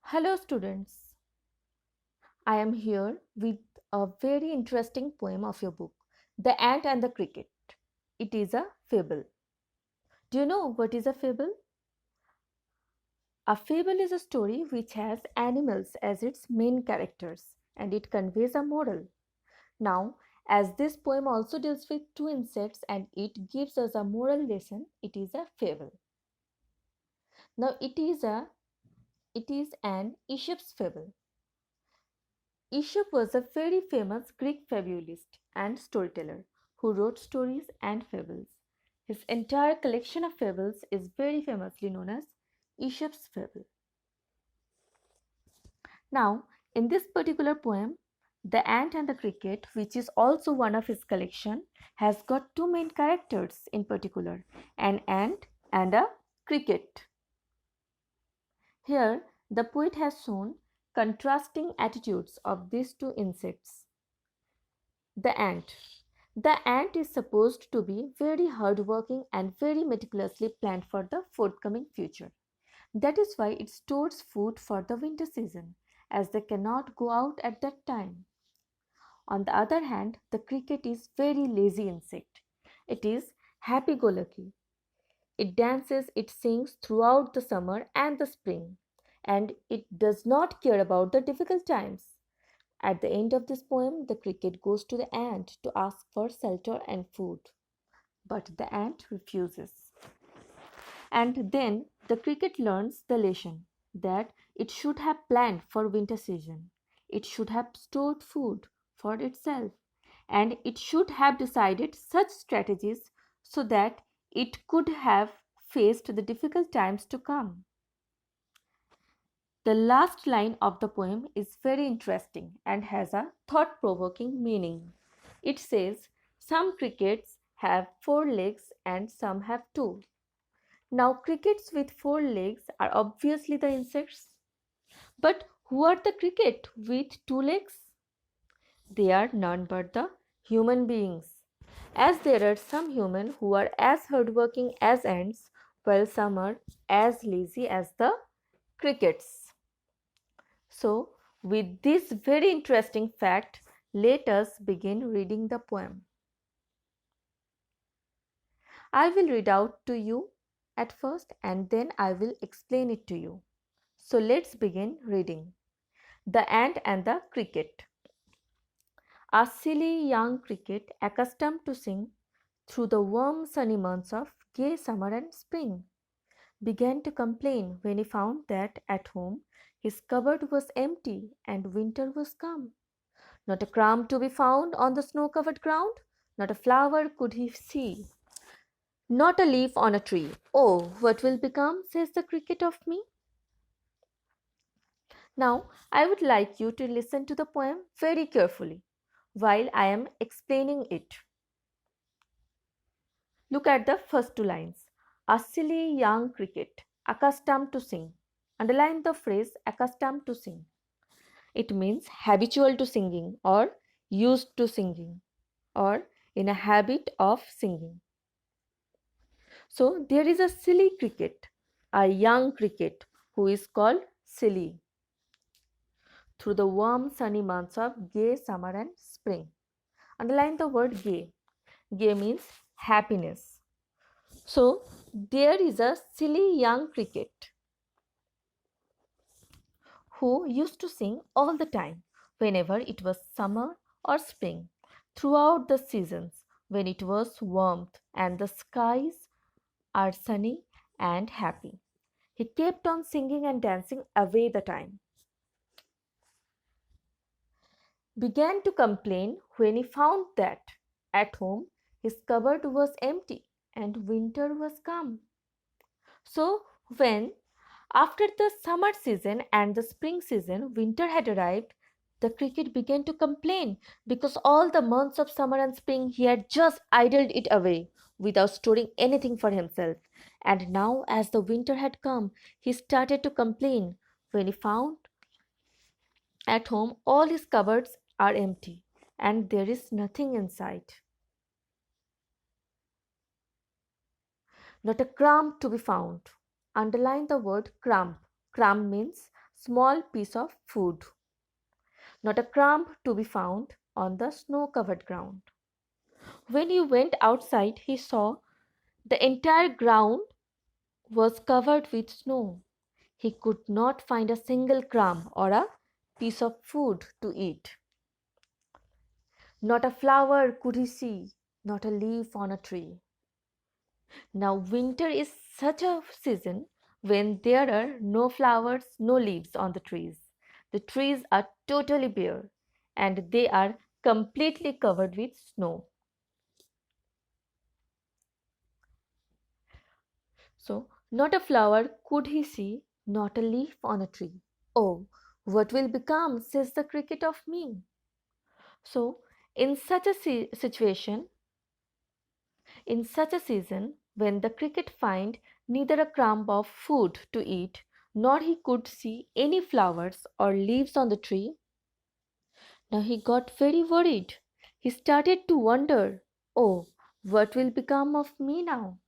Hello, students. I am here with a very interesting poem of your book, The Ant and the Cricket. It is a fable. Do you know what is a fable? A fable is a story which has animals as its main characters and it conveys a moral. Now, as this poem also deals with two insects and it gives us a moral lesson, it is a fable. Now, it is an Aesop's fable. Aesop was a very famous Greek fabulist and storyteller who wrote stories and fables. His entire collection of fables is very famously known as Aesop's Fable. Now, in this particular poem, the ant and the cricket, which is also one of his collection, has got two main characters in particular, an ant and a cricket. Here, the poet has shown contrasting attitudes of these two insects. The ant. The ant is supposed to be very hardworking and very meticulously planned for the forthcoming future. That is why it stores food for the winter season, as they cannot go out at that time. On the other hand, the cricket is very lazy insect. It is happy-go-lucky. It dances, it sings throughout the summer and the spring, and it does not care about the difficult times. At the end of this poem, the cricket goes to the ant to ask for shelter and food, but the ant refuses. And then the cricket learns the lesson that it should have planned for winter season. It should have stored food for itself, and it should have decided such strategies so that it could have faced the difficult times to come. The last line of the poem is very interesting and has a thought provoking meaning. It says, some crickets have four legs and some have two. Now, crickets with four legs are obviously the insects. But who are the cricket with two legs? They are none but the human beings. As there are some human who are as hardworking as ants, while some are as lazy as the crickets. So, with this very interesting fact, let us begin reading the poem. I will read out to you at first and then I will explain it to you. So, let's begin reading. The Ant and the Cricket. A silly young cricket, accustomed to sing through the warm sunny months of gay summer and spring, began to complain when he found that at home his cupboard was empty and winter was come. Not a crumb to be found on the snow covered ground, not a flower could he see, not a leaf on a tree. Oh, what will become, says the cricket, of me? Now, I would like you to listen to the poem very carefully while I am explaining it. Look at the first two lines. A silly young cricket, accustomed to sing. Underline the phrase accustomed to sing. It means habitual to singing or used to singing or in a habit of singing. So there is a silly cricket, a young cricket who is called silly through the warm sunny months of gay summer and spring. Underline the word gay. Gay means happiness. So there is a silly young cricket who used to sing all the time whenever it was summer or spring, throughout the seasons when it was warmth and the skies are sunny and happy. He kept on singing and dancing away the time. Began to complain when he found that at home his cupboard was empty and winter was come. So, when after the summer season and the spring season, winter had arrived, the cricket began to complain because all the months of summer and spring he had just idled it away without storing anything for himself. And now, as the winter had come, he started to complain when he found at home all his cupboards are empty and there is nothing inside. Not a crumb to be found. Underline the word crumb. Crumb means small piece of food, not a crumb to be found on the snow covered ground. When he went outside, he saw the entire ground was covered with snow. He could not find a single crumb or a piece of food to eat. Not a flower could he see, not a leaf on a tree. Now, winter is such a season when there are no flowers, no leaves on the trees. The trees are totally bare and they are completely covered with snow. So, not a flower could he see, not a leaf on a tree. Oh, what will become, says the cricket, of me? So, in such a situation, in such a season, when the cricket find neither a crumb of food to eat, nor he could see any flowers or leaves on the tree, now he got very worried. He started to wonder, oh, what will become of me now?